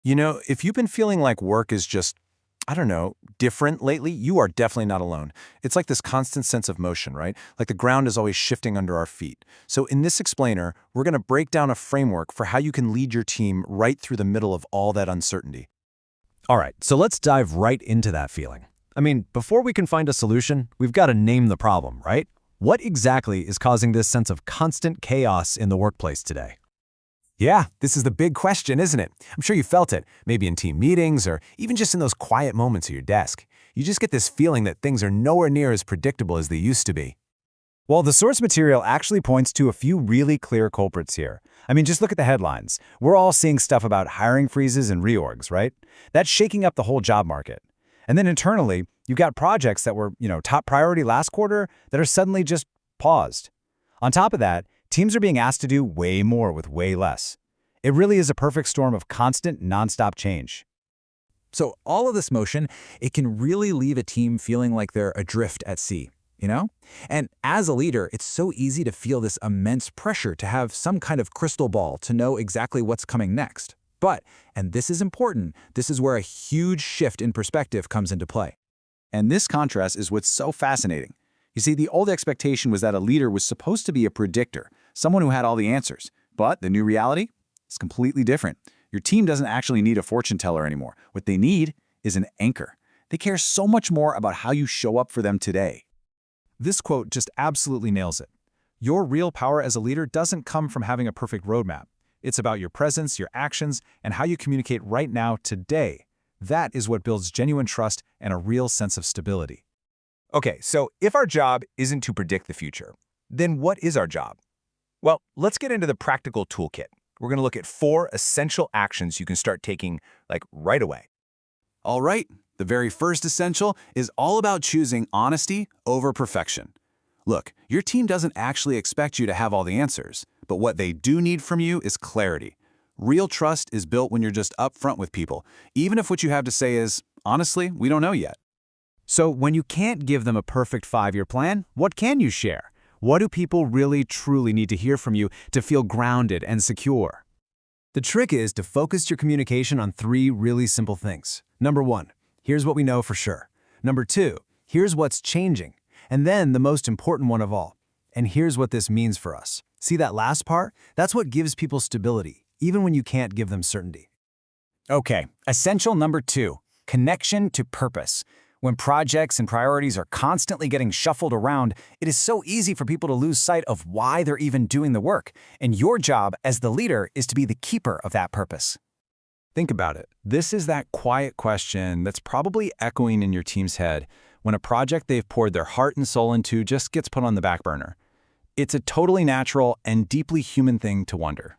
If you've been feeling like work is just, I don't know, different lately, you are definitely not alone. It's like this constant sense of motion, right? Like the ground is always shifting under our feet. So in this explainer, we're going to break down a framework for how you can lead your team right through the middle of all that uncertainty. All right, so let's dive right into that feeling. Before we can find a solution, we've got to name the problem, right? What exactly is causing this sense of constant chaos in the workplace today? Yeah, this is the big question, isn't it? I'm sure you felt it, maybe in team meetings or even just in those quiet moments at your desk. You just get this feeling that things are nowhere near as predictable as they used to be. Well, the source material actually points to a few really clear culprits here. Just look at the headlines. We're all seeing stuff about hiring freezes and reorgs, right? That's shaking up the whole job market. And then internally, you've got projects that were, top priority last quarter that are suddenly just paused. On top of that, teams are being asked to do way more with way less. It really is a perfect storm of constant, nonstop change. So all of this motion, it can really leave a team feeling like they're adrift at sea, And as a leader, it's so easy to feel this immense pressure to have some kind of crystal ball to know exactly what's coming next. But, and this is important, this is where a huge shift in perspective comes into play. And this contrast is what's so fascinating. You see, the old expectation was that a leader was supposed to be a predictor, someone who had all the answers. But the new reality is completely different. Your team doesn't actually need a fortune teller anymore. What they need is an anchor. They care so much more about how you show up for them today. This quote just absolutely nails it. Your real power as a leader doesn't come from having a perfect roadmap. It's about your presence, your actions, and how you communicate right now, today. That is what builds genuine trust and a real sense of stability. Okay, so if our job isn't to predict the future, then what is our job? Well, let's get into the practical toolkit. We're going to look at 4 essential actions you can start taking, right away. All right, the very first essential is all about choosing honesty over perfection. Look, your team doesn't actually expect you to have all the answers, but what they do need from you is clarity. Real trust is built when you're just upfront with people, even if what you have to say is, honestly, we don't know yet. So when you can't give them a perfect 5-year plan, what can you share? What do people really truly need to hear from you to feel grounded and secure? The trick is to focus your communication on 3 really simple things. Number 1, here's what we know for sure. Number 2, here's what's changing. And then the most important one of all, and here's what this means for us. See that last part? That's what gives people stability, even when you can't give them certainty. Okay, essential number 2, connection to purpose. When projects and priorities are constantly getting shuffled around, it is so easy for people to lose sight of why they're even doing the work. And your job as the leader is to be the keeper of that purpose. Think about it. This is that quiet question that's probably echoing in your team's head when a project they've poured their heart and soul into just gets put on the back burner. It's a totally natural and deeply human thing to wonder.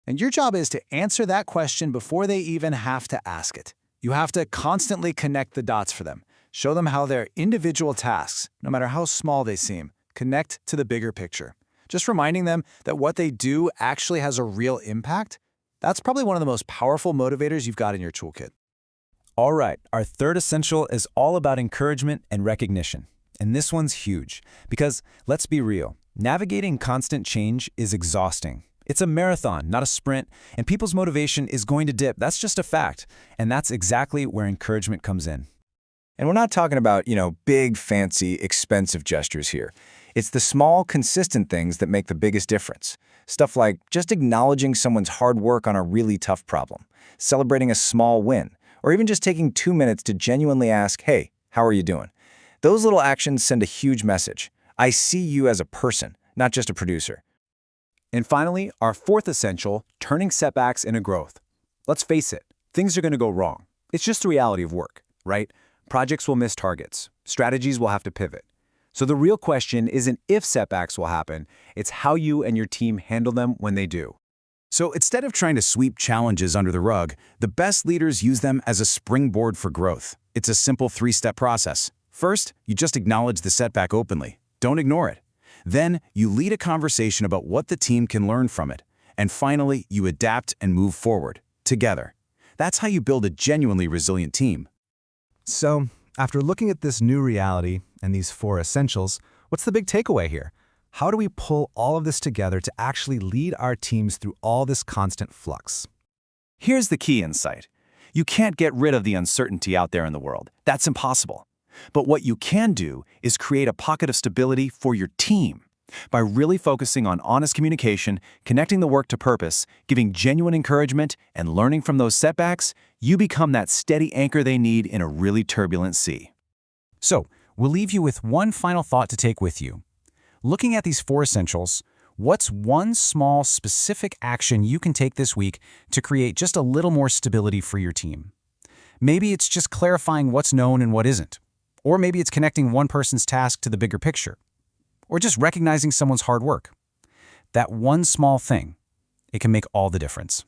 And your job is to answer that question before they even have to ask it. You have to constantly connect the dots for them. Show them how their individual tasks, no matter how small they seem, connect to the bigger picture. Just reminding them that what they do actually has a real impact, that's probably one of the most powerful motivators you've got in your toolkit. All right, our third essential is all about encouragement and recognition. And this one's huge because, let's be real, navigating constant change is exhausting. It's a marathon, not a sprint, and people's motivation is going to dip. That's just a fact. And that's exactly where encouragement comes in. And we're not talking about, big, fancy, expensive gestures here. It's the small, consistent things that make the biggest difference. Stuff like just acknowledging someone's hard work on a really tough problem, celebrating a small win, or even just taking 2 minutes to genuinely ask, hey, how are you doing? Those little actions send a huge message. I see you as a person, not just a producer. And finally, our fourth essential, turning setbacks into growth. Let's face it, things are going to go wrong. It's just the reality of work, right? Projects will miss targets. Strategies will have to pivot. So the real question isn't if setbacks will happen, it's how you and your team handle them when they do. So instead of trying to sweep challenges under the rug, the best leaders use them as a springboard for growth. It's a simple 3-step process. First, you just acknowledge the setback openly. Don't ignore it. Then, you lead a conversation about what the team can learn from it. And finally, you adapt and move forward, together. That's how you build a genuinely resilient team. So, after looking at this new reality and these 4 essentials, what's the big takeaway here? How do we pull all of this together to actually lead our teams through all this constant flux? Here's the key insight. You can't get rid of the uncertainty out there in the world. That's impossible. But what you can do is create a pocket of stability for your team. By really focusing on honest communication, connecting the work to purpose, giving genuine encouragement, and learning from those setbacks, you become that steady anchor they need in a really turbulent sea. So, we'll leave you with one final thought to take with you. Looking at these 4 essentials, what's one small, specific action you can take this week to create just a little more stability for your team? Maybe it's just clarifying what's known and what isn't. Or maybe it's connecting one person's task to the bigger picture. Or just recognizing someone's hard work. That one small thing, it can make all the difference.